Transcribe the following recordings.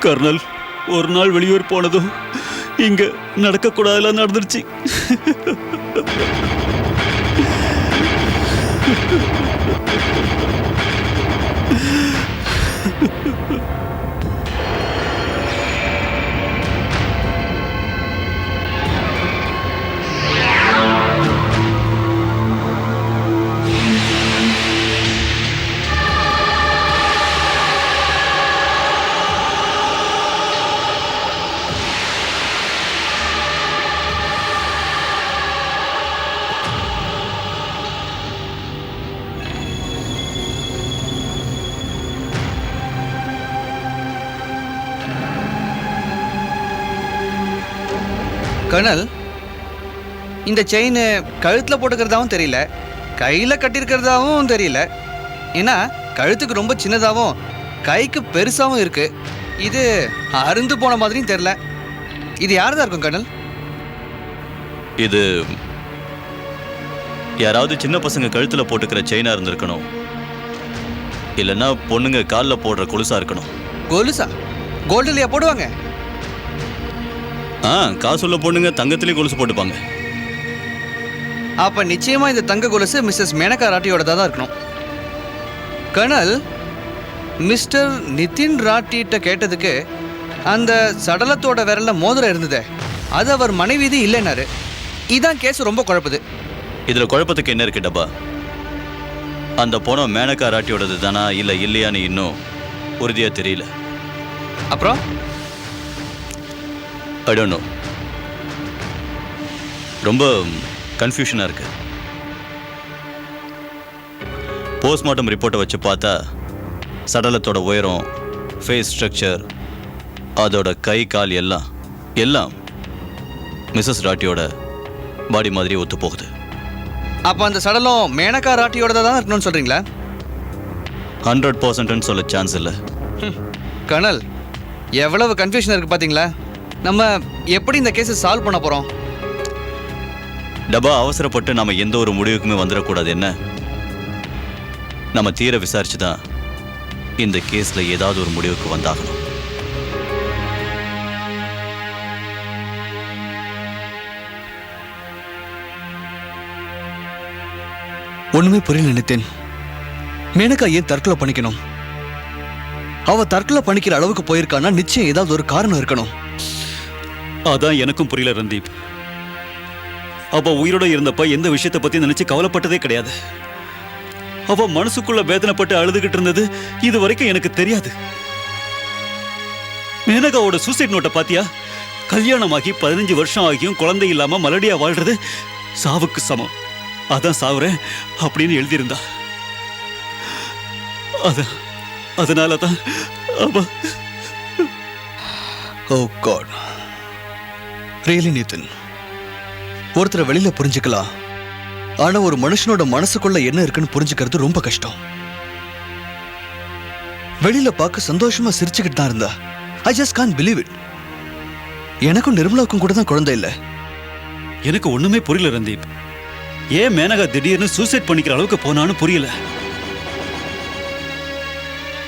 Kernel, ஒரு நாள் வெளியூர் போனதும் இங்க நடக்கக்கூடாதெல்லாம் நடந்துருச்சு. கர்னல், இந்த செயின் கழுத்தில் போட்டுக்கிறதாவும் தெரியல, கையில் கட்டியிருக்கிறதாவும் தெரியல. ஏன்னா கழுத்துக்கு ரொம்ப சின்னதாகவும் கைக்கு பெருசாகவும் இருக்கு. இது அருந்து போன மாதிரியும் தெரியல. இது யாரதா இருக்கும் கர்னல்? இது யாராவது சின்ன பசங்க கழுத்துல போட்டுக்கிற செயினா இருந்திருக்கணும், இல்லைன்னா பொண்ணுங்க காலில் போடுற கொலுசா இருக்கணும். கொலுசா? கோல்டுலையா போடுவாங்க? காசுள்ள பொண்ணுங்க தங்கத்திலே கொலுசு போட்டுப்பாங்க. அப்ப நிச்சயமா இந்த தங்க கொலுசு மிஸ்ஸஸ் மேனகா ராட்டியோட தான் இருக்கணும். கர்னல், மிஸ்டர் நிதின் ராட்டிட்ட கேட்டதுக்கு அந்த சடலத்தோட விரல்ல மோதிரம் இருந்தது, அது அவர் மனைவி இல்லைன்னாரு. இதான் கேஸ் ரொம்ப குழப்புது. இதுல குழப்பத்துக்கு என்ன இருக்கு டப்பா? அந்த பணம் மேனகா ராட்டியோடது தானா இல்ல இல்லையான்னு இன்னும் உறுதியா தெரியல. அப்புறம் ஐ டோன்ட் நோ, ரொம்ப கன்ஃபியூஷனா இருக்கு. போஸ்ட்மார்ட்டம் ரிப்போர்ட்டை வச்சு பார்த்தா சடலத்தோட உயரம், ஃபேஸ் ஸ்ட்ரக்சர், அதோட கை கால் எல்லாம் மிஸ்ஸஸ் ராட்டியோட பாடி மாதிரி ஒத்து போகுது. அப்போ அந்த சடலம் மேனகா ராட்டியோட தான் இருக்கணும்னு சொல்றீங்களா? 100% சொல்ல சான்ஸ் இல்லை. கர்னல், எவ்வளவு கன்ஃபியூஷன் இருக்கு பாத்தீங்களா? நம்ம எப்படி இந்த கேஸை சால்வ் பண்ண போறோம்? டப்பா, அவசரப்பட்டு நம்ம எந்த ஒரு முடிவுக்குமே வந்துடக்கூடாது. என்ன, நம்ம தீர விசாரிச்சுதான் இந்த கேஸ்ல ஏதாவது ஒரு முடிவுக்கு வந்தாகணும். ஒண்ணுமே புரியல நிதின். மேனகா ஏன் தற்கொலை பண்ணிக்கணும்? அவ தற்கொலை பண்ணிக்கிற அளவுக்கு போயிருக்கானா நிச்சயம் ஏதாவது ஒரு காரணம் இருக்கணும். அதான் எனக்கும் புரியல ரந்தீப். அவ உயிரோட இருந்தப்ப எந்த விஷயத்தை பத்தி நினைச்சு கவலைப்பட்டதே கிடையாது. அவ மனசுக்குள்ள வேதனைப்பட்டு அழுதுகிட்டு இருந்தது இது வரைக்கும் எனக்கு தெரியாது. மேனகாவோட சூசைட் நோட்டை பாத்தியா? கல்யாணமாகி 15 வருஷம் ஆகியும் குழந்தை இல்லாம மலடியா வாழ்றது சாவுக்கு சமம், அதான் சாவுறேன் அப்படின்னு எழுதியிருந்தா. அதனாலதான் அவ. ஓ காட், ரியலி நிதின், ஒருத்தரை வெளியில புரிஞ்சுக்கலாம், ஆனா ஒரு மனுஷனோட மனசுக்குள்ள என்ன இருக்குன்னு புரிஞ்சுக்கிறது ரொம்ப கஷ்டம். வெளியில பார்க்க சந்தோஷமா சிரிச்சுக்கிட்டு தான் இருந்தா. I just can't believe it. எனக்கும் நிர்மலாவுக்கும் கூட தான் குழந்தை இல்லை. எனக்கு ஒண்ணுமே புரியல ரந்தீப். ஏன் மேனகா திடீர்னு சூசைட் பண்ணிக்கிற அளவுக்கு போனான்னு புரியல.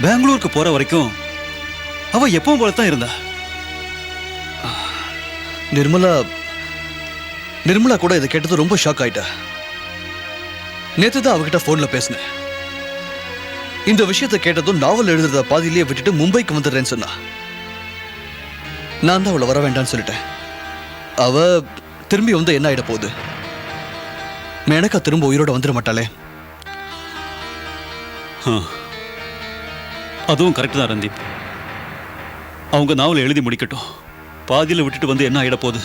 பெங்களூருக்கு போற வரைக்கும் அவ எப்பவும் போலத்தான் இருந்தா. நிர்மலா கூட இதை கேட்டது ரொம்ப ஷாக் ஆயிட்டா. நேத்து தான் அவகிட்ட போன்ல பேசினேன். இந்த விஷயத்தை கேட்டதும் நாவல் எழுதுறத பாதியிலேயே விட்டுட்டு மும்பைக்கு வந்துடுறேன்னு சொன்னா. நான் தான் அவளை வர வேண்டாம்னு சொல்லிட்டேன். அவ திரும்பி வந்து என்ன ஆயிட போகுது? மேனகா திரும்ப உயிரோட வந்துட மாட்டாளே. அதுவும் கரெக்ட் தான் ரந்தீப். அவங்க நாவலை எழுதி முடிக்கட்டும், பாதியில் விட்டுட்டு வந்து என்ன ஆயிட போகுது?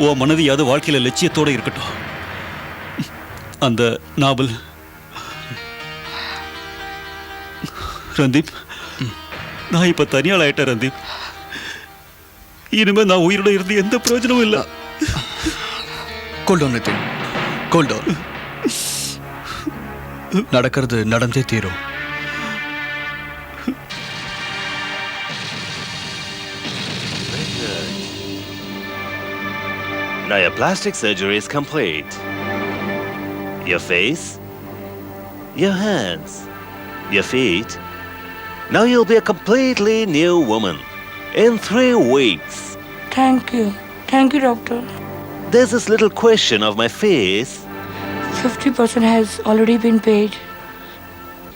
ஓ மனதியாவது வாழ்க்கையில லட்சியத்தோட இருக்கட்டும். அந்த நாவல். ரந்தீப், நான் இப்ப தனியால் ஆயிட்டேன் ரந்தீப். இனிமே நான் உயிரோட இருந்து எந்த பிரயோஜனமும் இல்லை. கோல்டவுன் நிதின், கோல்டவுன். நடக்கிறது நடந்தே தீரும். Now your plastic surgery is complete. Your face, your hands, your feet, Now you'll be a completely new woman. In 3 weeks. Thank you. Thank you, doctor. There's this little question of my face. 50% has already been paid.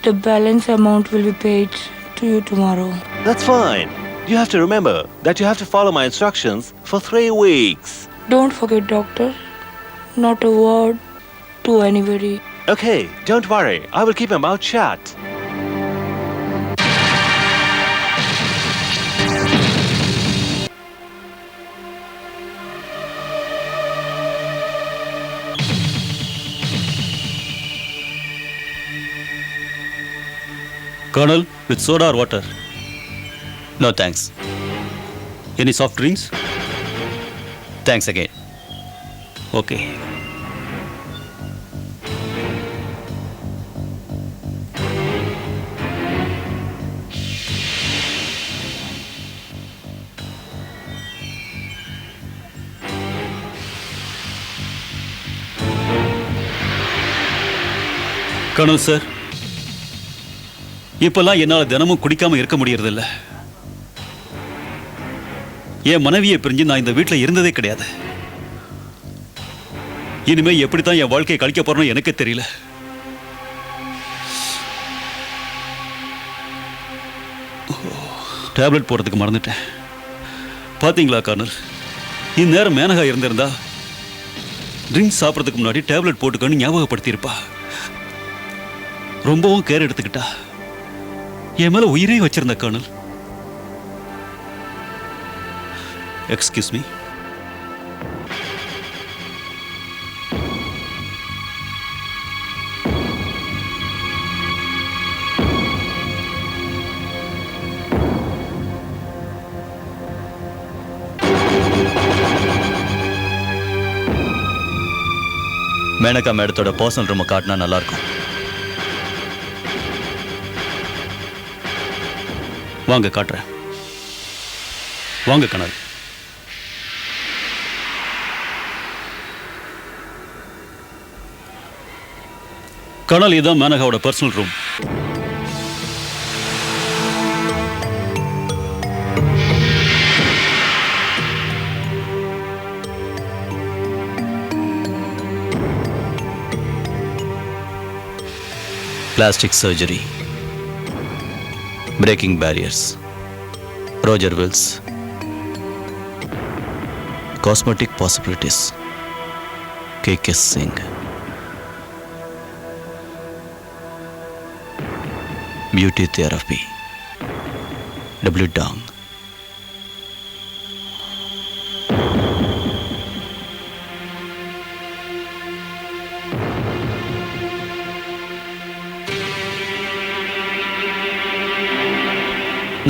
The balance amount will be paid to you tomorrow. That's fine. You have to remember that you have to follow my instructions for 3 weeks. Don't forget, doctor. Not a word to anybody. Okay, don't worry. I will keep my mouth shut. Colonel, with soda or water? No thanks. Any soft drinks? Thanks again. Okay. Colonel sir, இப்பெல்லாம் என்னால் தினமும் குடிக்காம இருக்க முடியறதில்ல. என் மனைவியை பிரிஞ்சு நான் இந்த வீட்டில் இருந்ததே கிடையாது. இனிமே எப்படித்தான் என் வாழ்க்கையை கழிக்க போறேன்னு எனக்கே தெரியல. டேப்லெட் போடுறதுக்கு மறந்துட்டேன். பாத்தீங்களா கர்னல், இந்நேரம் மேனகா இருந்திருந்தா ட்ரிங்க்ஸ் சாப்பிட்றதுக்கு முன்னாடி டேப்லெட் போட்டுக்கன்னு ஞாபகப்படுத்தியிருப்பா. ரொம்பவும் கேர் எடுத்துக்கிட்டா. என் மேல உயிரே வச்சிருந்த கர்னல். Excuse me. மேனகா மேடத்தோட பர்சனல் ரூமை காட்டினா நல்லாயிருக்கும். வாங்க காட்டுறேன். வாங்க கனல். கனல், இதுதான் மேனகாவோட personal room. Plastic surgery, breaking barriers, Roger Wills, cosmetic possibilities, KK Singh, beauty therapy, W. Dong.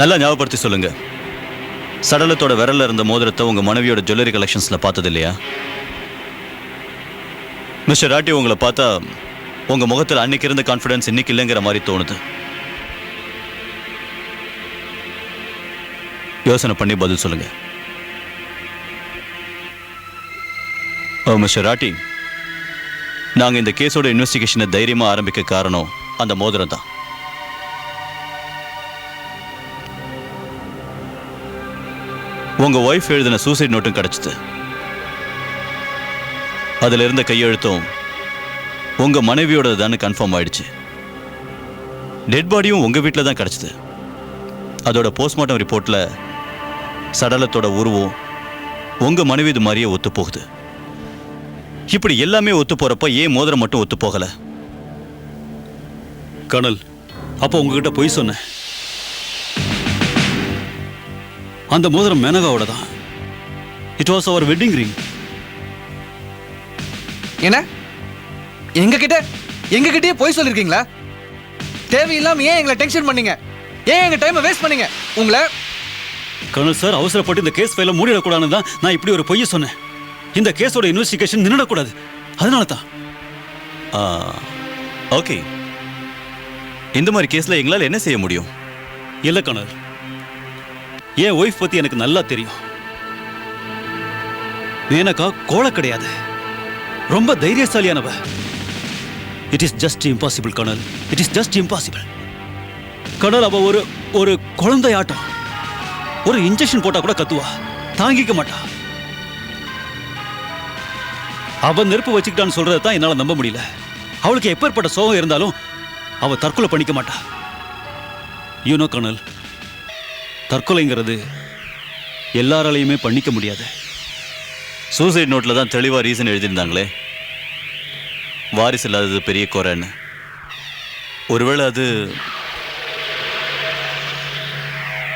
நல்லா ஞாபகப்படுத்தி சொல்லுங்க. சடலத்தோட விரல்ல இருந்த மோதிரத்தை உங்க மனைவியோட ஜுவல்லரி கலெக்ஷன்ஸ்ல பார்த்தது இல்லையா? மிஸ்டர் ராட்டி, உங்களை பார்த்தா உங்க முகத்தில் அன்னைக்கு இருந்த கான்ஃபிடன்ஸ் இன்னைக்கு இல்லைங்கிற மாதிரி தோணுது. யோசனை பண்ணி பதில் சொல்லுங்க. மிஸ்டர் ராட்டி, நாங்க இந்த கேஸோட இன்வெஸ்டிகேஷனை தைரியமா ஆரம்பிக்க காரணம் அந்த மோதிரம் தான். உங்க ஒய்ஃப் எழுதின சூசைட் நோட்டும் கிடைச்சது. அதுல இருந்த கையெழுத்தும் உங்க மனைவியோட தான் கன்ஃபார்ம் ஆயிடுச்சு. டெட் பாடியும் உங்க வீட்டில் தான் கிடைச்சது. அதோட போஸ்ட்மார்ட்டம் ரிப்போர்ட்ல சடலத்தோட உருவம் உங்க மனைவி இது மாதிரியே ஒத்து போகுது. இப்படி எல்லாமே ஒத்து போறப்ப ஏன் மோதிரம் மட்டும் ஒத்து போகல? கர்னல், அப்போ உங்ககிட்ட பொய் சொன்னேன். அந்த மோதிரம் மேனகாவோட தான். It was our wedding ring. என்ன எங்ககிட்டயே போய் சொல்லிருக்கீங்களா? தேவையில்லாம ஏன் எங்களை டென்ஷன் பண்ணீங்க? ஏன் எங்க டைமை வேஸ்ட் பண்ணீங்க? உங்களை கர்னல் சார், அவசரப்பட்டு இந்த கேஸ் ஃபைலை மூடிடக்கூடாதுன்னு தான் நான் இப்படி ஒரு பொய்யை சொன்னேன். இந்த கேஸோட இன்வெஸ்டிகேஷன் நின்றுடக்கூடாது, அதனால தான். ஓகே, இந்த மாதிரி கேஸ்ல எங்களால் என்ன செய்ய முடியும்? இல்லை கர்னல், என் ஒய்ஃப் பத்தி எனக்கு நல்லா தெரியும். மேனகா கோழை கிடையாது, ரொம்ப தைரியசாலியானவ. It is just impossible colonel, it is just impossible. Colonel, அவ ஒரு ஒரு குழந்தை ஆட்டம். ஒரு இன்ஜெக்ஷன் போட்டா கூட கத்துவா, தாங்கிக்க மாட்டா. அவ நெருப்பு வச்சுக்கிட்டான்னு சொல்றதை தான் என்னால நம்ப முடியல. அவளுக்கு எப்பேற்பட்ட சோகம் இருந்தாலும் அவ தற்கொலை பண்ணிக்க மாட்டா. யூனோ கர்னல், தற்கொலைங்கிறது எல்லாராலையுமே பண்ணிக்க முடியாது. சூசைட் நோட்டில் தான் தெளிவாக ரீசன் எழுதியிருந்தாங்களே, வாரிசு இல்லாதது பெரிய குறைன்னு. ஒருவேளை அது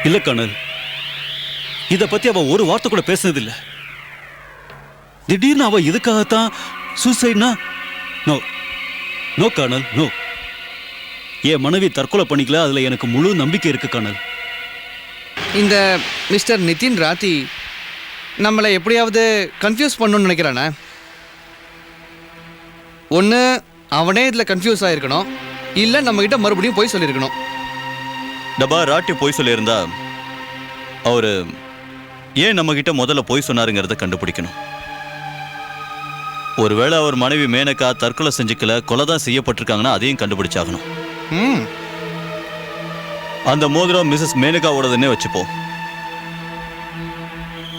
இல்ல கர்னல், இதை பத்தி அவ ஒரு வார்த்தை கூட பேசினதில்லை. திடீர்னு அவ இதுக்காகத்தான் சூசைட்னா? No no colonel, no. என் மனைவி தற்கொலை பண்ணிக்கல, அதுல எனக்கு முழு நம்பிக்கை இருக்கு கர்னல். இந்த மிஸ்டர் நிதின் ராத்தி நம்மளை எப்படியாவது கன்ஃபியூஸ் பண்ணணும்னு நினைக்கிறானே. ஒன்று அவனே இதில் கன்ஃபியூஸ் ஆகிருக்கணும், இல்லை நம்மக்கிட்ட மறுபடியும் போய் சொல்லியிருக்கணும். டபா ராட்டி போய் சொல்லியிருந்தா அவர் ஏன் நம்மக்கிட்ட முதல்ல போய் சொன்னாருங்கிறத கண்டுபிடிக்கணும். ஒருவேளை அவர் மனைவி மேனகா தற்கொலை செஞ்சுக்கல, கொலை தான் செய்யப்பட்டிருக்காங்கன்னா அதையும் கண்டுபிடிச்சாகணும். அந்த மோதிரம் மிஸ்ஸஸ் மேனகாவோடதுன்னே வச்சுப்போம்.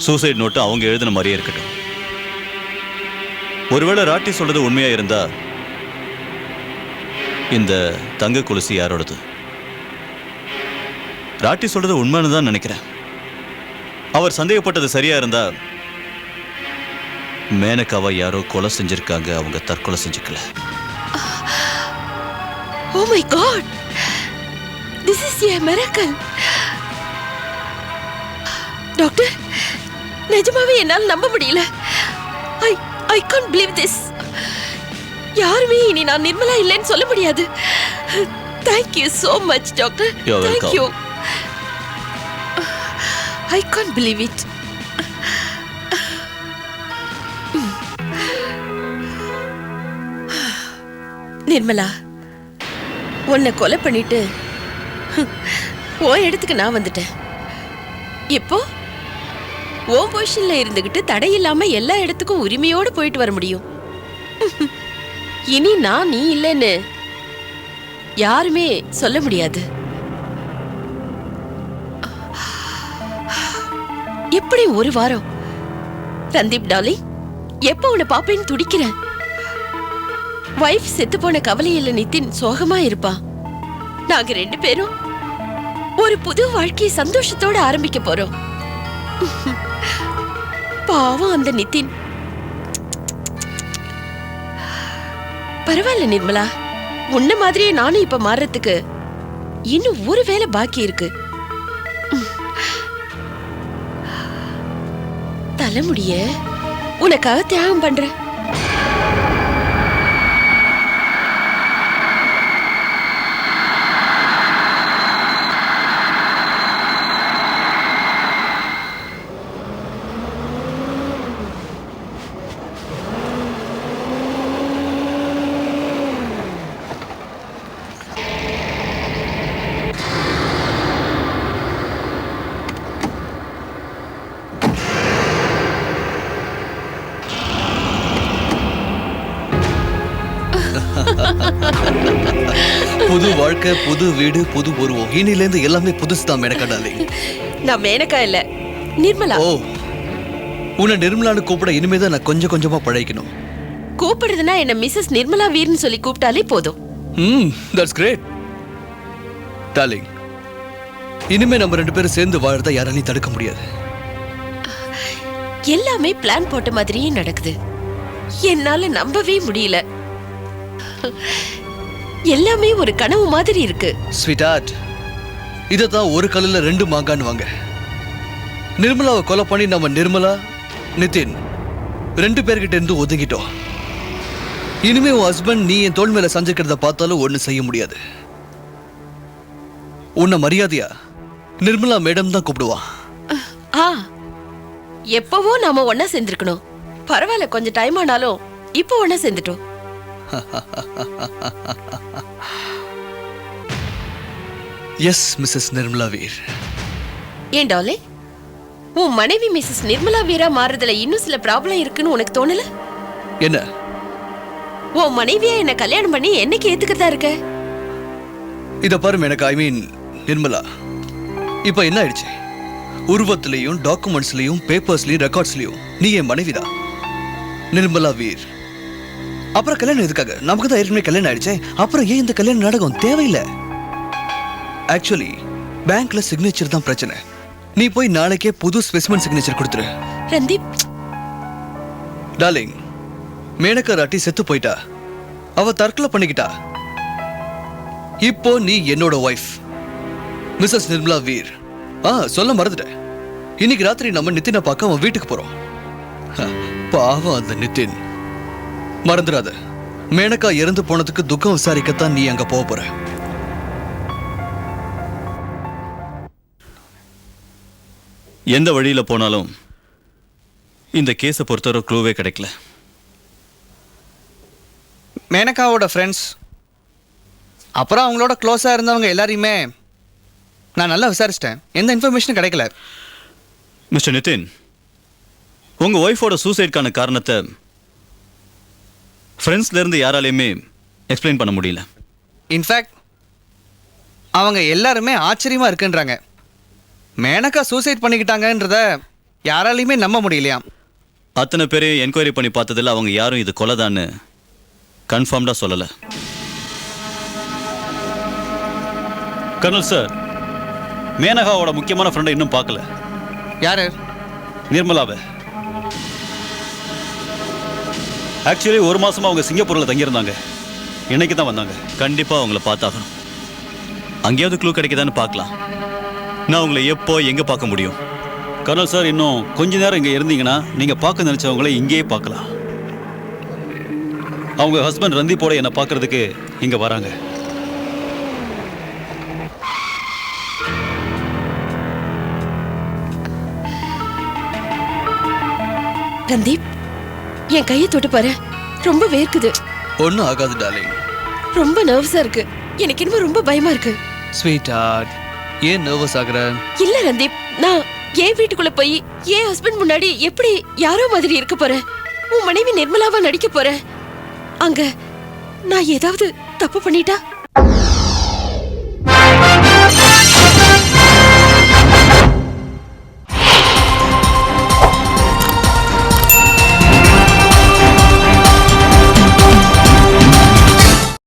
சூசைட் நோட்டு அவங்க எழுதின மாதிரியே இருக்கட்டும். ஒருவேளை ராட்டி சொல்றது உண்மையா இருந்தா இந்த தங்க கொலுசு யாரோடது? ராட்டி சொல்றது உண்மைன்னு தான் நினைக்கிறேன். அவர் சந்தேகப்பட்டது சரியா இருந்தா மேனகாவை யாரோ கொலை செஞ்சிருக்காங்க, அவங்க தற்கொலை செஞ்சுக்கல. Oh my God! This is a miracle. Doctor, நிஜமாவே என்னால் நம்ப முடியல. I can't believe this. யாருமே இனி நான் நிர்மலா இல்லைன்னு சொல்ல முடியாது. Thank you so much, doctor. You're Thank welcome. you. I can't believe it. Nirmala, உன்னை கொலை பண்ணிட்டு உன் இடத்துக்கு நான் வந்துட்டேன். இப்போ உன் பொசிஷன்ல இருந்துகிட்டு தடையில்லாம எல்லா இடத்துக்கும் உரிமையோடு போயிட்டு வர முடியும். இனி நான் நீ இல்லைன்னு யாருமே சொல்ல முடியாது. எப்படி ஒரு வாரம்? ரந்தீப் டார்லிங், எப்ப உன்னை பாப்பேன்னு துடிக்கிறேன். வைஃப் செத்து போன கவலையில நிதின் சோகமா இருப்பான். நாங்க 2 பேரும் ஒரு புது வாழ்க்கையை சந்தோஷத்தோட ஆரம்பிக்க போறோம். பாவம் அந்த நிதின். பரவாயில்ல நிர்மலா, உன்ன மாதிரியே நானும் இப்ப மாறுறதுக்கு இன்னும் ஒரு வேலை பாக்கி இருக்கு. தலைமுடிய உனக்காக தியாகம் பண்றேன். புது வாழ்க்கை, புது வீடு, புது உருவம். இனிலேருந்து எல்லாமே புதுசு தான் மேனகா டார்லிங். நான் மேனகா இல்ல, நிர்மலா. ஓ, உன்னை நிர்மலான்னு கூப்பிட இனிமேதான் நான் கொஞ்சம் கொஞ்சமா பழகிக்கணும். கூப்பிடுறதுன்னா என்ன மிஸ்ஸஸ் நிர்மலா வீர்னு சொல்லி கூப்பிட்டாலே போதும். That's great darling. இனிமே நம்ம 2 பேரும் சேர்ந்து வாழறத யாராலையும் தடுக்க முடியாது. எல்லாமே பிளான் போட்ட மாதிரியே நடக்குது. என்னால நம்பவே முடியல. எல்லாமே ஒரு கனவு மாதிரி இருக்கு. ஸ்வீட், இததான் ஒரு கல்லுல 2 மாங்கான்னு வாங்க. நிர்மலாவை கொலை பண்ணி நம்ம நிர்மலா, நிதின் 2 பேர்கிட்ட இருந்து ஒதுங்கிட்டோம். இனிமே உன் ஹஸ்பண்ட் நீ என் தோள் மேல சஞ்சிக்கிறத பார்த்தாலும் ஒண்ணு செய்ய முடியாது. உன்னை மரியாதையா நிர்மலா மேடம் தான் கூப்பிடுவான். எப்பவோ நாம ஒன்னா சேர்ந்திருக்கணும். பரவாயில்ல, கொஞ்சம் டைம் ஆனாலும் இப்போ ஒன்னா சேர்ந்துட்டோம். Yes Mrs Nirmala Veer. ஏன் டாலே, உன் மனைவி மிஸ்ஸஸ் நிர்மலா வீரா மாறுறதுல இன்னும் சில ப்ராப்ளம் இருக்குன்னு உனக்கு தோணல? என்ன? உன் மனைவியா என்ன கல்யாணம் பண்ணி என்னைக்கு ஏத்துக்கிறதா இருக்க? இத பாரு மேனகா, ஐ மீன் நிர்மலா, இப்போ என்ன ஆயிடுச்சு? உருவத்திலையும் டாக்குமெண்ட்ஸ்லயும் பேப்பர்ஸ்லயும் ரெக்கார்ட்ஸ்லயும் நீ என் மனைவிதான், நிர்மலா வீர். அப்புறம் கல்யாணம் எதுக்காக? நமக்கு தான் ஏற்கனவே கல்யாணம் ஆயிடுச்சே. அப்புறம் ஏன் இந்த கல்யாண நாடகம் தேவையில்லை. ஆக்சுவலி பேங்க்ல சிக்னேச்சர் தான் பிரச்சனை. நீ போய் நாளைக்கே புது ஸ்பெசிமென் சிக்னேச்சர் கொடுத்துரு. ரந்தீப், டார்லிங், மேனகா ராட்டி செத்து போயிட்டா. அவ தற்கொலை பண்ணிக்கிட்டா. இப்போ நீ என்னோட ஒய்ஃப், மிஸ்ஸஸ் நிர்மலா வீர். சொல்ல மறந்துட்டேன். இன்னைக்கு ராத்திரி நம்ம நித்தினை பார்க்க அவன் வீட்டுக்கு போறோம். பாவம் அந்த நிதின். மறந்துடாத, மேனகா இறந்து போனதுக்கு துக்கம் விசாரிக்கத்தான் நீ அங்க போக போற. எந்த வழியில போனாலும் இந்த கேஸை பொறுத்தவரை க்ளூவே கிடைக்கல. மேனகாவோட ஃப்ரெண்ட்ஸ், அப்புறம் அவங்களோட க்ளோஸா இருந்தவங்க எல்லாரையுமே நான் நல்லா விசாரிச்சிட்டேன். எந்த இன்ஃபர்மேஷனும் கிடைக்கல. மிஸ்டர் நிதின், உங்க ஒய்ஃபோட சூசைட்கான காரணத்தை ஃப்ரெண்ட்ஸ்ல இருந்து யாராலையுமே எக்ஸ்பிளைன் பண்ண முடியல. இன்ஃபேக்ட் அவங்க எல்லாருமே ஆச்சரியமா இருக்குன்றாங்க. மேனகா சூசைட் பண்ணிக்கிட்டாங்கன்றத யாராலையுமே நம்ப முடியலையா. அத்தனை பேரையும் என்கொயரி பண்ணி பார்த்ததில் அவங்க யாரும் இது கொலைதான்னு கன்ஃபார்ம்டாக சொல்லலை. கர்னல் சார், மேனகாவோட முக்கியமான ஃப்ரெண்டை இன்னும் பார்க்கல. யாரு? நிர்மலாவை. ஆக்சுவலி ஒரு மாசமா அவங்க சிங்கப்பூரில் தங்கியிருந்தாங்க. இன்னைக்கு தான் வந்தாங்க. கண்டிப்பாக அவங்கள பார்த்தாகணும். அங்கேயாவது க்ளூ கிடைக்குதான்னு பார்க்கலாம். நான் உங்களை எப்போ எங்கே பார்க்க முடியும்? கர்னல் சார், இன்னும் கொஞ்ச நேரம் இங்கே இருந்தீங்கன்னா நீங்கள் பார்க்க நினச்சவங்கள இங்கேயே பார்க்கலாம். அவங்க ஹஸ்பண்ட் ரந்தீப்போட என்னை பார்க்கறதுக்கு இங்கே வராங்க. ரந்தீப், என் கையை தொட்டு பாரு, ரொம்ப வேர்க்குது. ஒன்றும் ஆகாது டார்லிங். ரொம்ப நர்வஸா இருக்கு. எனக்கு இன்னும் ரொம்ப பயமா இருக்கு. ஸ்வீட் ஹார்ட், ஏன் நர்வஸ் ஆகுற? இல்ல ரந்தீப், நான் என் வீட்டுக்குள்ள போய் என் ஹஸ்பண்ட் முன்னாடி எப்படி யாரோ மாதிரி இருக்க போறேன். உன் மனைவி நிர்மலாவா நடிக்க போறேன். அங்க நான் ஏதாவது தப்பு பண்ணிட்டா